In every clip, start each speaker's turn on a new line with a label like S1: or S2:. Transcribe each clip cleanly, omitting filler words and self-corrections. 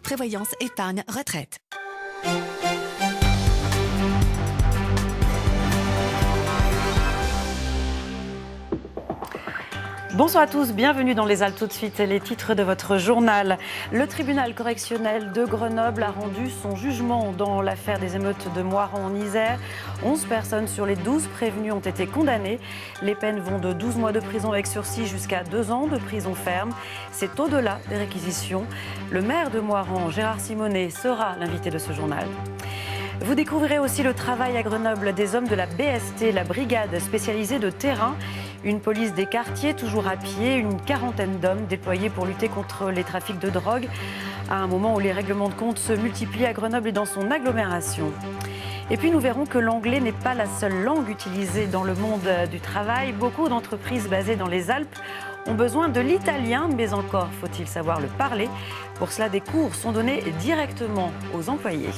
S1: Prévoyance, épargne, retraite.
S2: Bonsoir à tous, bienvenue dans Les Halles. Tout de suite, les titres de votre journal. Le tribunal correctionnel de Grenoble a rendu son jugement dans l'affaire des émeutes de Moirans en Isère. 11 personnes sur les 12 prévenues ont été condamnées. Les peines vont de 12 mois de prison avec sursis jusqu'à 2 ans de prison ferme. C'est au-delà des réquisitions. Le maire de Moirans, Gérard Simonet, sera l'invité de ce journal. Vous découvrirez aussi le travail à Grenoble des hommes de la BST, la brigade spécialisée de terrain. Une police des quartiers, toujours à pied, une quarantaine d'hommes déployés pour lutter contre les trafics de drogue, à un moment où les règlements de compte se multiplient à Grenoble et dans son agglomération. Et puis nous verrons que l'anglais n'est pas la seule langue utilisée dans le monde du travail. Beaucoup d'entreprises basées dans les Alpes ont besoin de l'italien, mais encore faut-il savoir le parler. Pour cela, des cours sont donnés directement aux employés.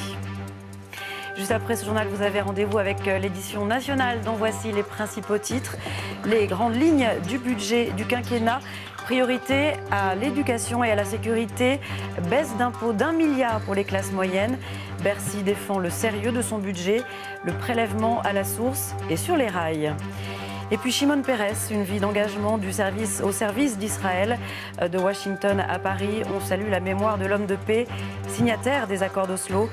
S2: Juste après ce journal, vous avez rendez-vous avec l'édition nationale dont voici les principaux titres. Les grandes lignes du budget du quinquennat. Priorité à l'éducation et à la sécurité. Baisse d'impôts d'1 milliard pour les classes moyennes. Bercy défend le sérieux de son budget. Le prélèvement à la source et sur les rails. Et puis Shimon Peres, une vie d'engagement au service d'Israël. De Washington à Paris, on salue la mémoire de l'homme de paix, signataire des accords d'Oslo.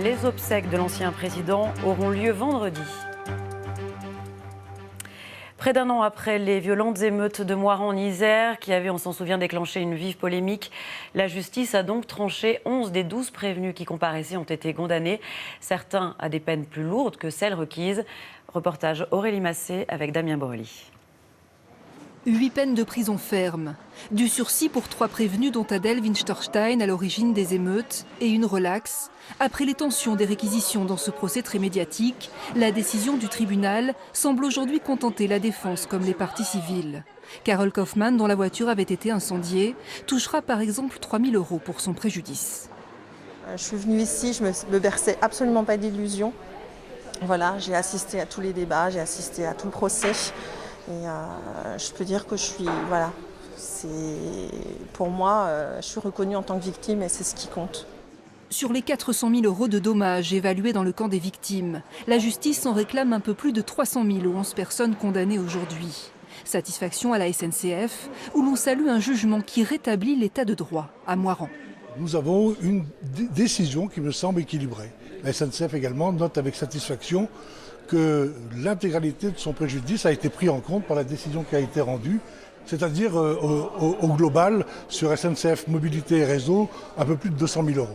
S2: Les obsèques de l'ancien président auront lieu vendredi. Près d'un an après les violentes émeutes de Moirans en Isère, qui avaient, on s'en souvient, déclenché une vive polémique, la justice a donc tranché. 11 des 12 prévenus qui comparaissaient ont été condamnés, certains à des peines plus lourdes que celles requises. Reportage Aurélie Massé avec Damien Borelli.
S3: 8 peines de prison ferme, du sursis pour 3 prévenus dont Adèle Winstorstein à l'origine des émeutes et une relaxe. Après les tensions des réquisitions dans ce procès très médiatique, la décision du tribunal semble aujourd'hui contenter la défense comme les parties civiles. Carole Kaufmann, dont la voiture avait été incendiée, touchera par exemple 3 000 € pour son préjudice.
S4: Je suis venue ici, je me berçais absolument pas d'illusions. Voilà, j'ai assisté à tous les débats, j'ai assisté à tout le procès. Et je peux dire que pour moi, je suis reconnue en tant que victime et c'est ce qui compte.
S3: Sur les 400 000 € de dommages évalués dans le camp des victimes, la justice en réclame un peu plus de 300 000 aux 11 personnes condamnées aujourd'hui. Satisfaction à la SNCF, où l'on salue un jugement qui rétablit l'état de droit à Moirans.
S5: Nous avons une décision qui me semble équilibrée. La SNCF également note avec satisfaction que l'intégralité de son préjudice a été prise en compte par la décision qui a été rendue, c'est-à-dire au global, sur SNCF Mobilité et Réseau, un peu plus de 200 000 €.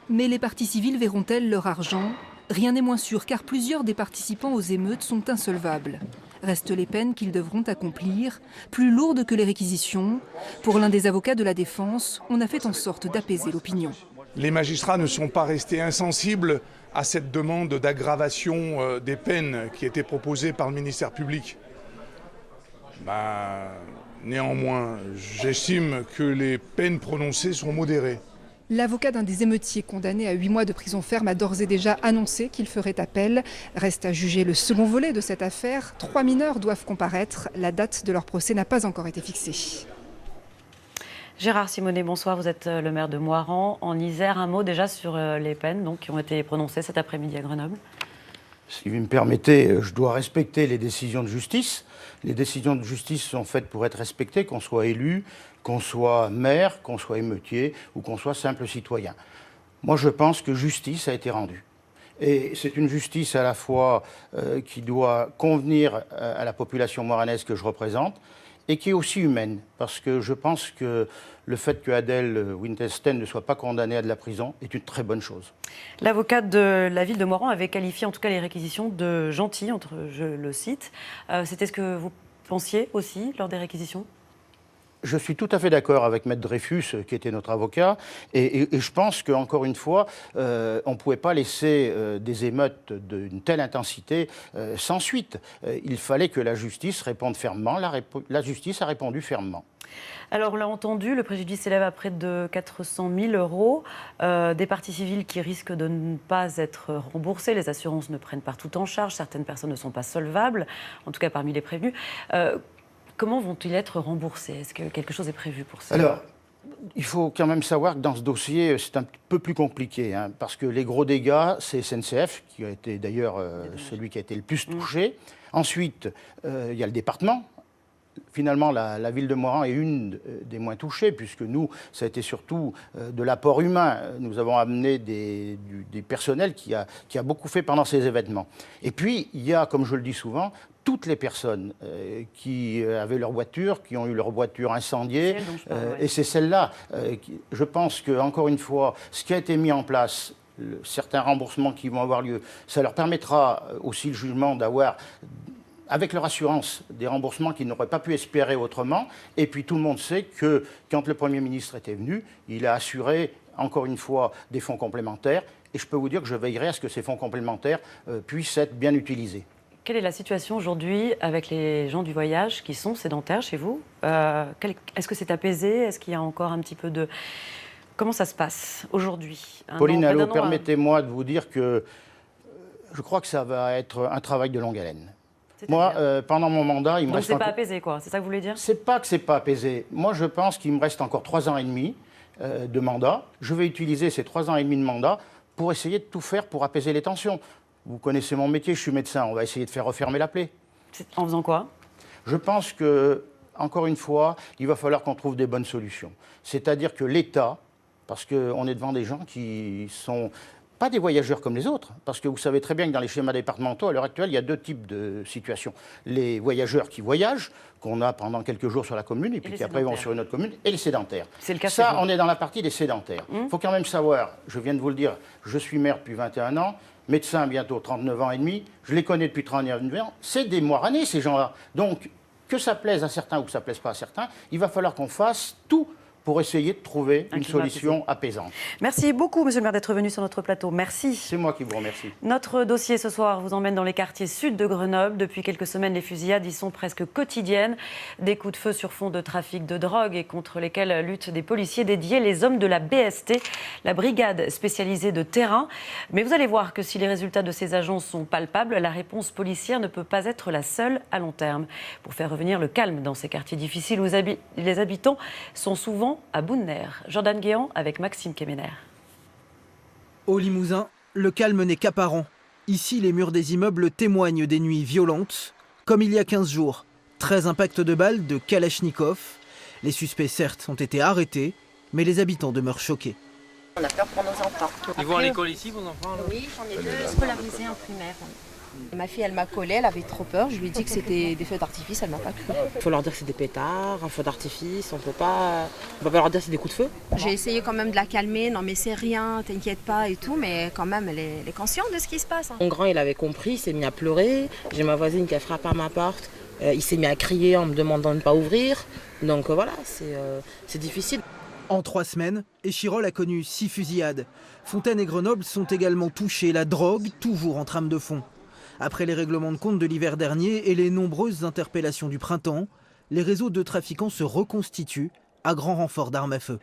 S3: Mais les parties civiles verront-elles leur argent ? Rien n'est moins sûr car plusieurs des participants aux émeutes sont insolvables. Restent les peines qu'ils devront accomplir, plus lourdes que les réquisitions. Pour l'un des avocats de la défense, on a fait en sorte d'apaiser l'opinion.
S6: Les magistrats ne sont pas restés insensibles à cette demande d'aggravation des peines qui était proposée par le ministère public. Néanmoins, j'estime que les peines prononcées sont modérées.
S3: L'avocat d'un des émeutiers condamné à 8 mois de prison ferme a d'ores et déjà annoncé qu'il ferait appel. Reste à juger le second volet de cette affaire. 3 mineurs doivent comparaître. La date de leur procès n'a pas encore été fixée.
S2: Gérard Simonet, bonsoir. Vous êtes le maire de Moirans en Isère. Un mot déjà sur les peines qui ont été prononcées cet après-midi à Grenoble.
S7: Si vous me permettez, je dois respecter les décisions de justice. Les décisions de justice sont faites pour être respectées, qu'on soit élu, qu'on soit maire, qu'on soit émeutier ou qu'on soit simple citoyen. Moi, je pense que justice a été rendue. Et c'est une justice à la fois qui doit convenir à la population moiranaise que je représente et qui est aussi humaine. Parce que je pense que le fait que Adèle Winstorstein ne soit pas condamnée à de la prison est une très bonne chose.
S2: L'avocat de la ville de Moirans avait qualifié en tout cas les réquisitions de gentilles, je le cite. C'était ce que vous pensiez aussi lors des réquisitions ?
S7: Je suis tout à fait d'accord avec Maître Dreyfus, qui était notre avocat, et je pense qu'encore une fois, on ne pouvait pas laisser des émeutes d'une telle intensité sans suite. Il fallait que la justice réponde fermement. La justice a répondu fermement.
S2: Alors, on l'a entendu, le préjudice s'élève à près de 400 000 €. Des parties civiles qui risquent de ne pas être remboursées. Les assurances ne prennent pas tout en charge. Certaines personnes ne sont pas solvables, en tout cas parmi les prévenus. Comment vont-ils être remboursés? Est-ce que quelque chose est prévu pour ça?
S7: Alors, Il faut quand même savoir que dans ce dossier, c'est un peu plus compliqué, hein, parce que les gros dégâts, c'est SNCF, qui a été d'ailleurs celui qui a été le plus touché. Ensuite, il y a le département. Finalement, la ville de Moirans est une des moins touchées, puisque nous, ça a été surtout de l'apport humain. Nous avons amené des personnels qui a beaucoup fait pendant ces événements. Et puis, il y a, comme je le dis souvent, toutes les personnes qui avaient leur voiture, qui ont eu leur voiture incendiée, et c'est celle-là. Je pense qu'encore une fois, ce qui a été mis en place, certains remboursements qui vont avoir lieu, ça leur permettra aussi le jugement d'avoir, avec leur assurance, des remboursements qu'ils n'auraient pas pu espérer autrement. Et puis tout le monde sait que quand le Premier ministre était venu, il a assuré, encore une fois, des fonds complémentaires. Et je peux vous dire que je veillerai à ce que ces fonds complémentaires puissent être bien utilisés.
S2: Quelle est la situation aujourd'hui avec les gens du voyage qui sont sédentaires chez vous? Est-ce que c'est apaisé? Est-ce qu'il y a encore un petit peu de... Comment ça se passe aujourd'hui?
S7: Pauline Allot, permettez-moi de vous dire que je crois que ça va être un travail de longue haleine. Moi, pendant mon mandat, il me reste...
S2: Donc c'est pas apaisé, quoi? C'est ça que vous voulez dire?
S7: C'est pas que c'est pas apaisé. Moi, je pense qu'il me reste encore 3 ans et demi de mandat. Je vais utiliser ces 3 ans et demi de mandat pour essayer de tout faire pour apaiser les tensions. Vous connaissez mon métier, je suis médecin. On va essayer de faire refermer la plaie.
S2: En faisant quoi?
S7: Je pense que, encore une fois, il va falloir qu'on trouve des bonnes solutions. C'est-à-dire que l'État, parce qu'on est devant des gens qui sont pas des voyageurs comme les autres, parce que vous savez très bien que dans les schémas départementaux, à l'heure actuelle, il y a 2 types de situations. Les voyageurs qui voyagent, qu'on a pendant quelques jours sur la commune, et puis qui après vont sur une autre commune, et les sédentaires.
S2: C'est le cas.
S7: Ça, on est dans la partie des sédentaires. Il faut quand même savoir, je viens de vous le dire, je suis maire depuis 21 ans, médecin bientôt 39 ans et demi, je les connais depuis 39 ans, c'est des Moiranais ces gens-là. Donc, que ça plaise à certains ou que ça ne plaise pas à certains, il va falloir qu'on fasse tout pour essayer de trouver une solution apaisante.
S2: Merci beaucoup, monsieur le maire, d'être venu sur notre plateau. Merci.
S7: C'est moi qui vous remercie.
S2: Notre dossier ce soir vous emmène dans les quartiers sud de Grenoble. Depuis quelques semaines, les fusillades y sont presque quotidiennes. Des coups de feu sur fond de trafic de drogue et contre lesquels luttent des policiers dédiés, les hommes de la BST, la brigade spécialisée de terrain. Mais vous allez voir que si les résultats de ces agents sont palpables, la réponse policière ne peut pas être la seule à long terme. Pour faire revenir le calme dans ces quartiers difficiles où les habitants sont souvent à bout de nerfs. Jordan Guéant avec Maxime Kemener.
S8: Au Limousin, le calme n'est qu'apparent. Ici, les murs des immeubles témoignent des nuits violentes, comme il y a 15 jours. 13 impacts de balles de Kalachnikov. Les suspects, certes, ont été arrêtés, mais les habitants demeurent choqués.
S9: On a peur pour nos enfants.
S10: Ils vont à l'école ici, vos enfants là?
S9: Oui, j'en ai 2 scolarisés en primaire. Ma fille, elle m'a collé, elle avait trop peur. Je lui ai dit que c'était des feux d'artifice, elle m'a pas cru.
S10: Il faut leur dire que c'est des pétards, un feu d'artifice, on peut pas leur dire que c'est des coups de feu.
S9: J'ai essayé quand même de la calmer, non mais c'est rien, t'inquiète pas et tout, mais quand même elle est consciente de ce qui se passe.
S10: Mon grand, il avait compris, il s'est mis à pleurer. J'ai ma voisine qui a frappé à ma porte, il s'est mis à crier en me demandant de ne pas ouvrir. Donc voilà, c'est difficile.
S8: En 3 semaines, Échirolles a connu 6 fusillades. Fontaine et Grenoble sont également touchés, la drogue toujours en trame de fond. Après les règlements de compte de l'hiver dernier et les nombreuses interpellations du printemps, les réseaux de trafiquants se reconstituent à grand renfort d'armes à feu.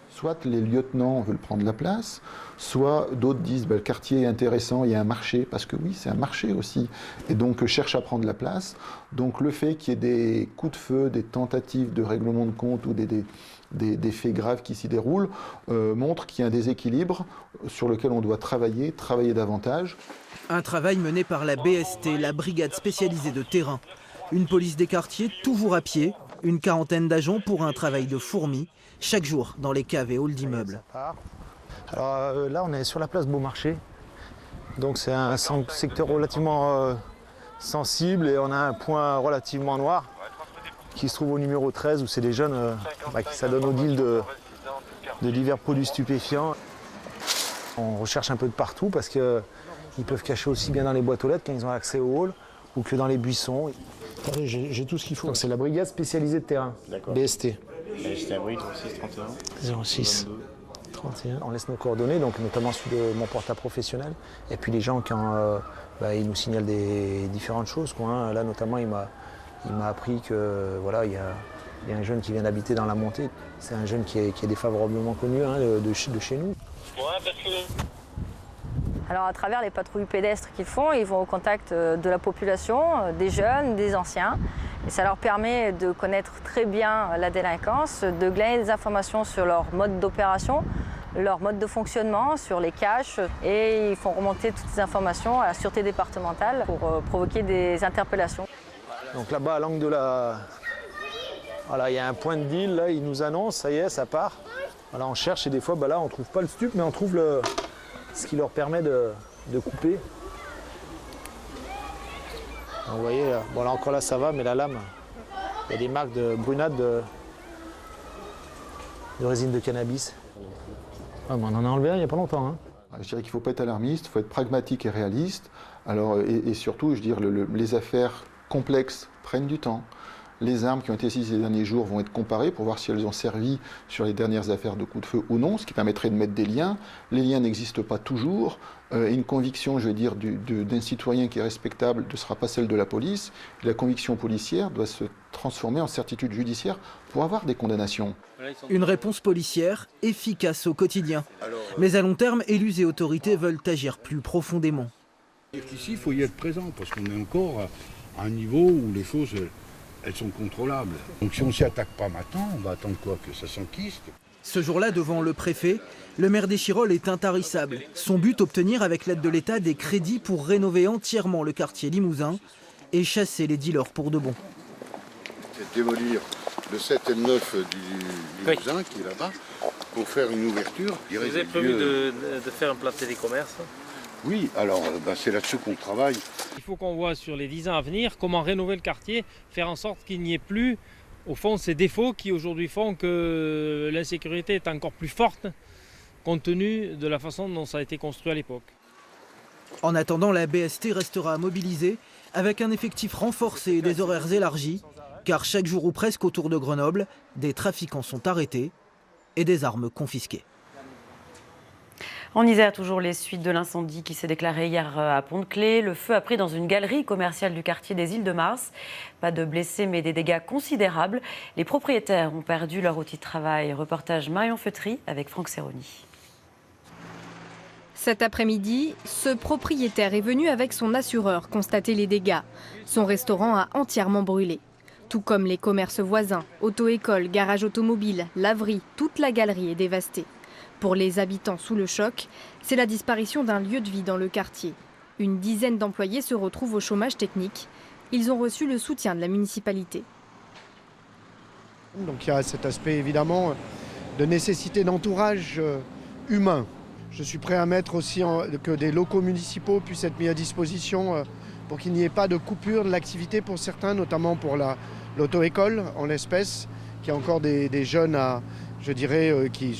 S11: Soit les lieutenants veulent prendre la place, soit d'autres disent le quartier est intéressant, il y a un marché, parce que oui, c'est un marché aussi, et donc cherchent à prendre la place. Donc le fait qu'il y ait des coups de feu, des tentatives de règlement de compte ou des faits graves qui s'y déroulent, montre qu'il y a un déséquilibre sur lequel on doit travailler davantage.
S8: Un travail mené par la BST, la brigade spécialisée de terrain. Une police des quartiers toujours à pied, une 40aine d'agents pour un travail de fourmi, chaque jour dans les caves et halls d'immeubles.
S12: Alors là, on est sur la place Beaumarchais. Donc c'est un secteur relativement sensible et on a un point relativement noir qui se trouve au numéro 13 où c'est des jeunes qui s'adonnent au deal de divers produits stupéfiants. On recherche un peu de partout parce qu'ils peuvent cacher aussi bien dans les boîtes aux lettres quand ils ont accès au hall ou que dans les buissons. Attendez, j'ai tout ce qu'il faut. C'est la brigade spécialisée de terrain, BST.
S13: BST abri 06 31
S12: 06 31. On laisse nos coordonnées, donc notamment celui de mon portable professionnel. Et puis les gens quand ils nous signalent des différentes choses, quoi, hein. Là notamment il m'a appris que voilà, il y a un jeune qui vient d'habiter dans la montée. C'est un jeune qui est défavorablement connu, hein, de chez nous.
S13: Ouais, parce que...
S14: Alors à travers les patrouilles pédestres qu'ils font, ils vont au contact de la population, des jeunes, des anciens. Et ça leur permet de connaître très bien la délinquance, de glaner des informations sur leur mode d'opération, leur mode de fonctionnement, sur les caches. Et ils font remonter toutes ces informations à la sûreté départementale pour provoquer des interpellations.
S12: Donc là-bas, à l'angle de la... Voilà, il y a un point de deal, là, ils nous annoncent, ça y est, ça part. Voilà, on cherche et des fois, là, on ne trouve pas le stup, mais on trouve ce qui leur permet de couper. Donc, vous voyez, là, bon, là encore là, ça va, mais la lame, il y a des marques de brunade de résine de cannabis. Ah, mais on en a enlevé un il n'y a pas longtemps. Hein.
S11: Je dirais qu'il ne faut pas être alarmiste, il faut être pragmatique et réaliste. Alors, et surtout, je dirais, les affaires complexes prennent du temps. Les armes qui ont été saisies ces derniers jours vont être comparées pour voir si elles ont servi sur les dernières affaires de coups de feu ou non, ce qui permettrait de mettre des liens. Les liens n'existent pas toujours. Et une conviction, je veux dire, d'un citoyen qui est respectable ne sera pas celle de la police. La conviction policière doit se transformer en certitude judiciaire pour avoir des condamnations.
S8: Une réponse policière efficace au quotidien. Mais à long terme, élus et autorités veulent agir plus profondément.
S15: Ici, il faut y être présent parce qu'on est encore à un niveau où les choses... elles sont contrôlables. Donc si on ne s'y attaque pas maintenant, on va attendre quoi? Que ça s'enquiste?
S8: Ce jour-là, devant le préfet, le maire d'Échirolles est intarissable. Son but, obtenir avec l'aide de l'État des crédits pour rénover entièrement le quartier Limousin et chasser les dealers pour de bon.
S15: C'est démolir le 7 et le 9 du Limousin qui est là-bas pour faire une ouverture.
S16: Vous avez prévu de faire implanter des commerces?
S15: Oui, alors c'est là-dessus qu'on travaille.
S16: Il faut qu'on voit sur les 10 ans à venir comment rénover le quartier, faire en sorte qu'il n'y ait plus, au fond, ces défauts qui aujourd'hui font que l'insécurité est encore plus forte, compte tenu de la façon dont ça a été construit à l'époque.
S8: En attendant, la BST restera mobilisée avec un effectif renforcé et des horaires élargis, car chaque jour ou presque autour de Grenoble, des trafiquants sont arrêtés et des armes confisquées.
S2: En Isère, toujours les suites de l'incendie qui s'est déclaré hier à Pont-de-Clé. Le feu a pris dans une galerie commerciale du quartier des Îles-de-Mars. Pas de blessés, mais des dégâts considérables. Les propriétaires ont perdu leur outil de travail. Reportage Marion Feutry avec Franck Serroni.
S17: Cet après-midi, ce propriétaire est venu avec son assureur constater les dégâts. Son restaurant a entièrement brûlé. Tout comme les commerces voisins, auto-école, garage automobile, laverie, toute la galerie est dévastée. Pour les habitants sous le choc, c'est la disparition d'un lieu de vie dans le quartier. Une dizaine d'employés se retrouvent au chômage technique. Ils ont reçu le soutien de la municipalité.
S18: Donc il y a cet aspect évidemment de nécessité d'entourage humain. Je suis prêt à mettre aussi que des locaux municipaux puissent être mis à disposition pour qu'il n'y ait pas de coupure de l'activité pour certains, notamment pour l'auto-école en l'espèce, qui a encore des jeunes je dirais,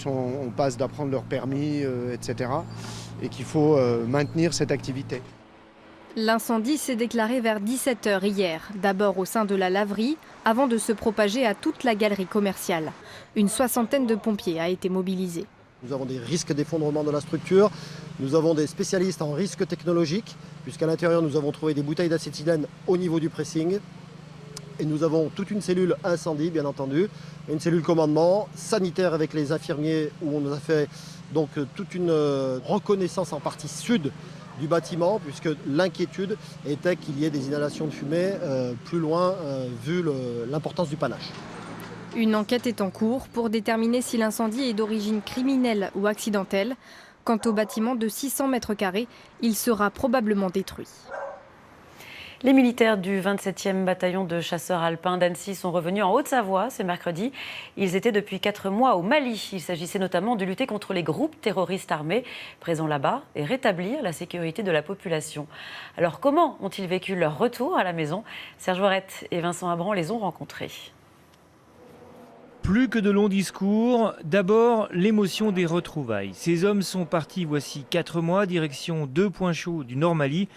S18: on passe d'apprendre leur permis, etc. Et qu'il faut maintenir cette activité.
S17: L'incendie s'est déclaré vers 17 h hier, d'abord au sein de la laverie, avant de se propager à toute la galerie commerciale. Une soixantaine de pompiers a été mobilisée.
S19: Nous avons des risques d'effondrement de la structure, nous avons des spécialistes en risque technologique, puisqu'à l'intérieur nous avons trouvé des bouteilles d'acétylène au niveau du pressing. Et nous avons toute une cellule incendie, bien entendu, une cellule commandement sanitaire avec les infirmiers, où on a fait donc toute une reconnaissance en partie sud du bâtiment, puisque l'inquiétude était qu'il y ait des inhalations de fumée plus loin, vu l'importance du panache.
S17: Une enquête est en cours pour déterminer si l'incendie est d'origine criminelle ou accidentelle. Quant au bâtiment de 600 mètres carrés, il sera probablement détruit.
S2: Les militaires du 27e bataillon de chasseurs alpins d'Annecy sont revenus en Haute-Savoie ce mercredi. Ils étaient depuis 4 mois au Mali. Il s'agissait notamment de lutter contre les groupes terroristes armés présents là-bas et rétablir la sécurité de la population. Alors comment ont-ils vécu leur retour à la maison? Serge Voirette et Vincent Abran les ont rencontrés.
S20: Plus que de longs discours, d'abord l'émotion des retrouvailles. Ces hommes sont partis voici 4 mois, direction 2 points chauds du Nord Mali,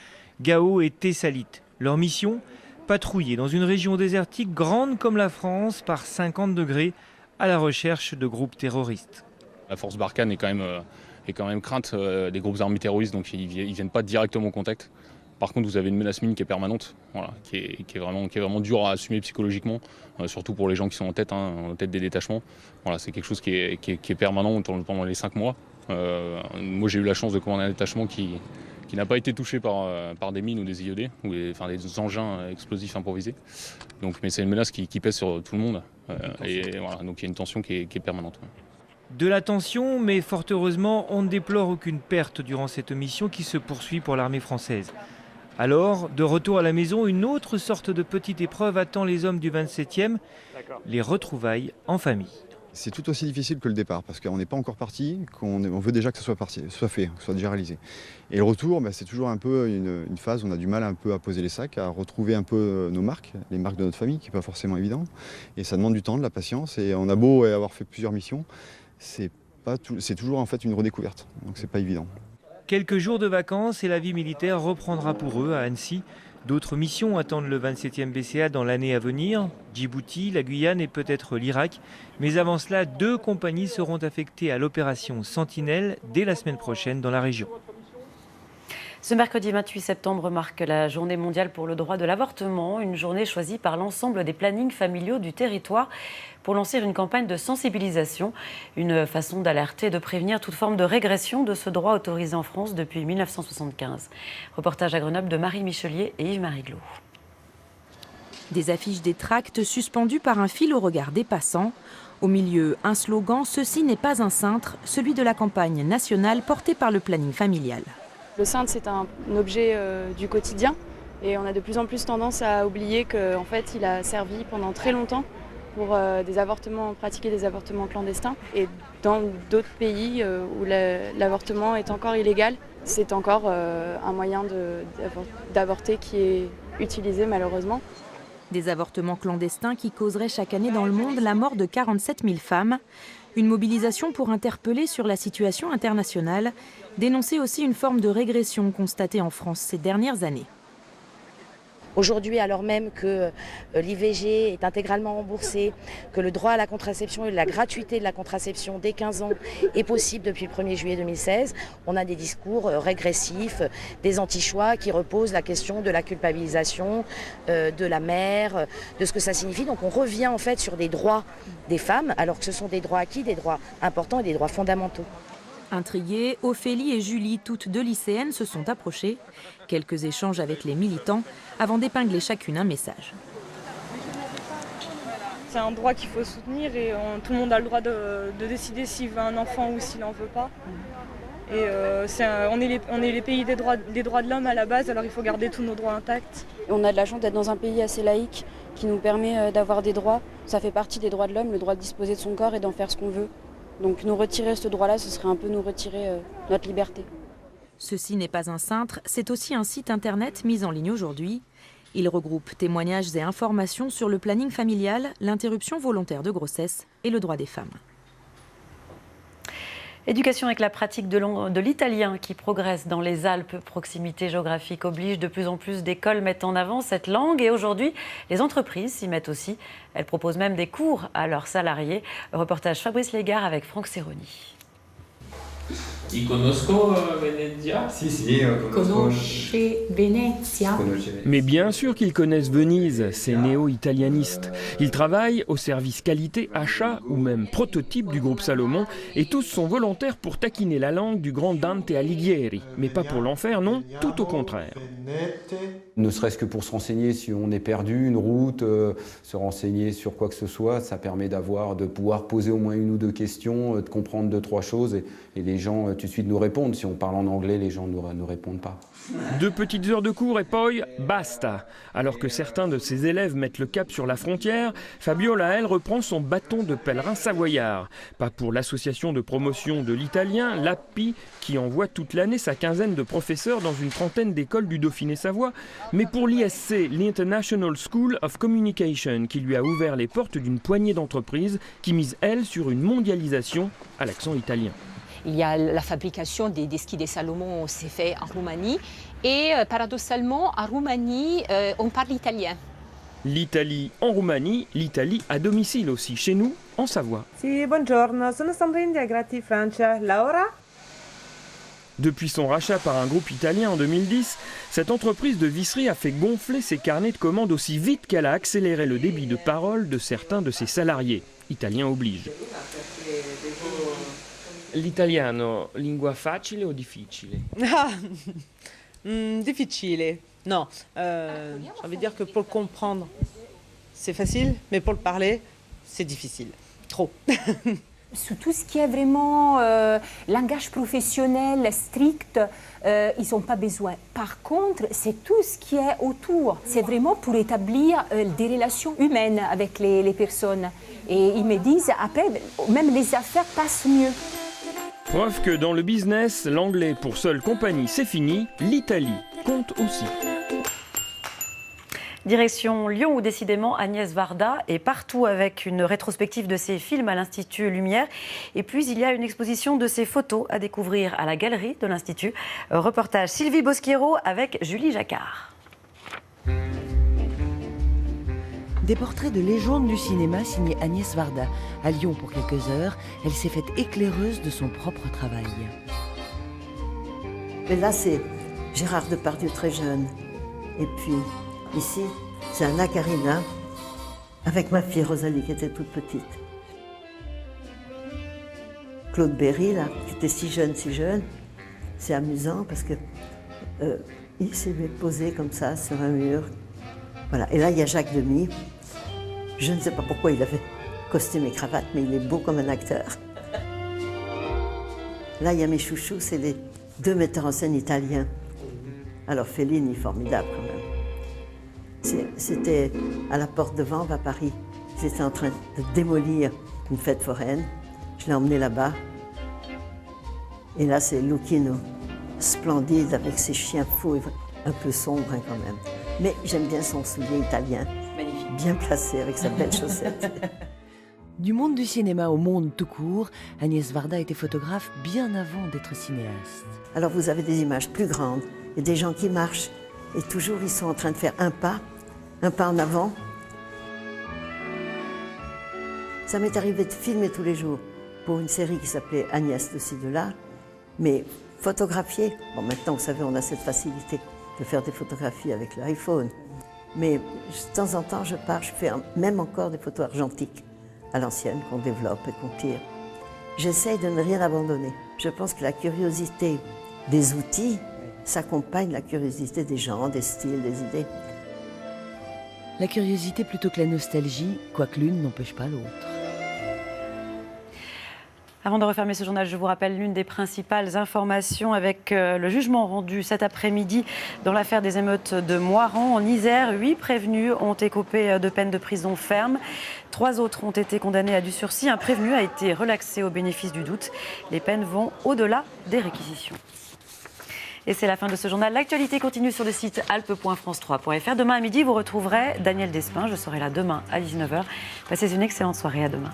S20: Gao et Tessalit. Leur mission, patrouiller dans une région désertique grande comme la France par 50 degrés à la recherche de groupes terroristes.
S21: La force Barkhane est quand même crainte des groupes armés terroristes, donc ils ne viennent pas directement au contact. Par contre, vous avez une menace mine qui est permanente, voilà, qui est vraiment dure à assumer psychologiquement, surtout pour les gens qui sont en tête des détachements. Voilà, c'est quelque chose qui est permanent pendant les 5 mois. Moi j'ai eu la chance de commander un détachement qui n'a pas été touché par des mines ou des IED, ou des engins explosifs improvisés. Mais c'est une menace qui pèse sur tout le monde. Et voilà, donc il y a une tension qui est permanente.
S20: De la tension, mais fort heureusement, on ne déplore aucune perte durant cette mission qui se poursuit pour l'armée française. Alors, de retour à la maison, une autre sorte de petite épreuve attend les hommes du 27e, les retrouvailles en famille.
S1: C'est tout aussi difficile que le départ, parce qu'on n'est pas encore parti, qu'on veut déjà que ce soit fait, que ce soit déjà réalisé. Et le retour, c'est toujours un peu une phase où on a du mal un peu à poser les sacs, à retrouver un peu nos marques, les marques de notre famille, qui n'est pas forcément évident. Et ça demande du temps, de la patience, et on a beau avoir fait plusieurs missions, c'est toujours en fait une redécouverte, donc c'est pas évident.
S20: Quelques jours de vacances et la vie militaire reprendra pour eux à Annecy. D'autres missions attendent le 27e BCA dans l'année à venir, Djibouti, la Guyane et peut-être l'Irak. Mais avant cela, 2 compagnies seront affectées à l'opération Sentinelle dès la semaine prochaine dans la région.
S2: Ce mercredi 28 septembre marque la journée mondiale pour le droit de l'avortement, une journée choisie par l'ensemble des plannings familiaux du territoire pour lancer une campagne de sensibilisation, une façon d'alerter et de prévenir toute forme de régression de ce droit autorisé en France depuis 1975. Reportage à Grenoble de Marie Michelier et Yves-Marie Glo.
S22: Des affiches, des tracts suspendus par un fil au regard des passants. Au milieu, un slogan « Ceci n'est pas un cintre », celui de la campagne nationale portée par le planning familial.
S23: Le cintre, c'est un objet du quotidien et on a de plus en plus tendance à oublier qu'en fait, il a servi pendant très longtemps pour pratiquer des avortements clandestins. Et dans d'autres pays où l'avortement est encore illégal, c'est encore un moyen d'avorter qui est utilisé malheureusement.
S22: Des avortements clandestins qui causeraient chaque année dans le monde la mort de 47 000 femmes. Une mobilisation pour interpeller sur la situation internationale, dénoncer aussi une forme de régression constatée en France ces dernières années.
S24: Aujourd'hui, alors même que l'IVG est intégralement remboursé, que le droit à la contraception et la gratuité de la contraception dès 15 ans est possible depuis le 1er juillet 2016, on a des discours régressifs, des anti-choix qui reposent la question de la culpabilisation de la mère, de ce que ça signifie. Donc on revient en fait sur des droits des femmes, alors que ce sont des droits acquis, des droits importants et des droits fondamentaux.
S22: Intriguées, Ophélie et Julie, toutes 2 lycéennes, se sont approchées. Quelques échanges avec les militants avant d'épingler chacune un message.
S23: C'est un droit qu'il faut soutenir et tout le monde a le droit de décider s'il veut un enfant ou s'il n'en veut pas. Et on est les pays des droits de l'homme à la base, alors il faut garder tous nos droits intacts.
S25: On a de la chance d'être dans un pays assez laïque qui nous permet d'avoir des droits. Ça fait partie des droits de l'homme, le droit de disposer de son corps et d'en faire ce qu'on veut. Donc nous retirer ce droit-là, ce serait un peu nous retirer notre liberté.
S22: Ceci n'est pas un cintre, c'est aussi un site internet mis en ligne aujourd'hui. Il regroupe témoignages et informations sur le planning familial, l'interruption volontaire de grossesse et le droit des femmes.
S2: Éducation avec la pratique de l'italien qui progresse dans les Alpes. Proximité géographique oblige, de plus en plus d'écoles mettent en avant cette langue et aujourd'hui, les entreprises s'y mettent aussi. Elles proposent même des cours à leurs salariés. Reportage Fabrice Légard avec Franck Serroni.
S26: Conosco Venezia?
S27: Conosce Venezia.
S28: Mais bien sûr qu'ils connaissent Venise, ces néo-italianistes. Ils travaillent au service qualité, achat ou même prototype du groupe Salomon et tous sont volontaires pour taquiner la langue du grand Dante Alighieri. Mais pas pour l'en faire, non, tout au contraire.
S29: Ne serait-ce que pour se renseigner si on est perdu, une route, se renseigner sur quoi que ce soit, ça permet de pouvoir poser au moins 1 ou 2 questions, de comprendre 2-3 choses et les gens tout de suite nous répondent. Si on parle en anglais, les gens ne répondent pas.
S28: 2 petites heures de cours et poi basta. Alors que certains de ses élèves mettent le cap sur la frontière, Fabiola, elle, reprend son bâton de pèlerin savoyard. Pas pour l'association de promotion de l'italien, l'APPI, qui envoie toute l'année sa quinzaine de professeurs dans une trentaine d'écoles du Dauphiné-Savoie, mais pour l'ISC, l'International School of Communication, qui lui a ouvert les portes d'une poignée d'entreprises qui misent, elles, sur une mondialisation à l'accent italien.
S27: Il y a la fabrication des skis des Salomon, c'est fait en Roumanie. Et paradoxalement, en Roumanie, on parle italien.
S28: L'Italie en Roumanie, l'Italie à domicile aussi, chez nous, en Savoie.
S30: Sì, buongiorno, sono Sandra India, grazie Francia. Laura?
S28: Depuis son rachat par un groupe italien en 2010, cette entreprise de visserie a fait gonfler ses carnets de commandes aussi vite qu'elle a accéléré le débit de parole de certains de ses salariés. Italien oblige. L'italiano, lingua facile o difficile?
S30: Difficile. Non, j'ai envie de dire que pour le comprendre, c'est facile, mais pour le parler, c'est difficile. Trop.
S27: Sur tout ce qui est vraiment langage professionnel strict, ils n'ont pas besoin. Par contre, c'est tout ce qui est autour. C'est vraiment pour établir des relations humaines avec les personnes. Et ils me disent, après, même les affaires passent mieux.
S28: Preuve que dans le business, l'anglais pour seule compagnie, c'est fini, l'Italie compte aussi.
S2: Direction Lyon où décidément Agnès Varda est partout avec une rétrospective de ses films à l'Institut Lumière. Et puis il y a une exposition de ses photos à découvrir à la galerie de l'Institut. Reportage Sylvie Bosquero avec Julie Jacquard.
S3: Des portraits de légendes du cinéma signés Agnès Varda. À Lyon pour quelques heures, elle s'est faite éclaireuse de son propre travail.
S4: Mais là c'est Gérard Depardieu très jeune. Et puis ici, c'est Anna Karina, avec ma fille Rosalie qui était toute petite. Claude Berry, là, qui était si jeune, c'est amusant parce que il s'est posé comme ça sur un mur. Voilà. Et là, il y a Jacques Demy. Je ne sais pas pourquoi il avait costume et cravate, mais il est beau comme un acteur. Là, il y a mes chouchous, c'est les deux metteurs en scène italiens. Alors Fellini, formidable quand même. C'était à la Porte de Vanves à Paris. J'étais en train de démolir une fête foraine. Je l'ai emmené là-bas. Et là, c'est Lucchino, splendide avec ses chiens fous, un peu sombre hein, quand même. Mais j'aime bien son soulier italien, bien placé avec sa belle chaussette.
S3: Du monde du cinéma au monde tout court, Agnès Varda était photographe bien avant d'être cinéaste.
S4: Alors vous avez des images plus grandes, et des gens qui marchent, et toujours ils sont en train de faire un pas en avant. Ça m'est arrivé de filmer tous les jours pour une série qui s'appelait Agnès de ci, de là, mais photographier, bon maintenant vous savez on a cette facilité de faire des photographies avec l'iPhone, mais de temps en temps je pars, je fais même encore des photos argentiques à l'ancienne qu'on développe et qu'on tire. J'essaye de ne rien abandonner. Je pense que la curiosité des outils s'accompagne la curiosité des gens, des styles, des idées.
S3: La curiosité plutôt que la nostalgie, quoique l'une n'empêche pas l'autre.
S2: Avant de refermer ce journal, je vous rappelle l'une des principales informations avec le jugement rendu cet après-midi dans l'affaire des émeutes de Moirans en Isère. 8 prévenus ont écopé de peine de prison ferme. 3 autres ont été condamnés à du sursis. Un prévenu a été relaxé au bénéfice du doute. Les peines vont au-delà des réquisitions. Et c'est la fin de ce journal. L'actualité continue sur le site alpe.france3.fr. Demain à midi, vous retrouverez Daniel Despins. Je serai là demain à 19h. Passez une excellente soirée. À demain.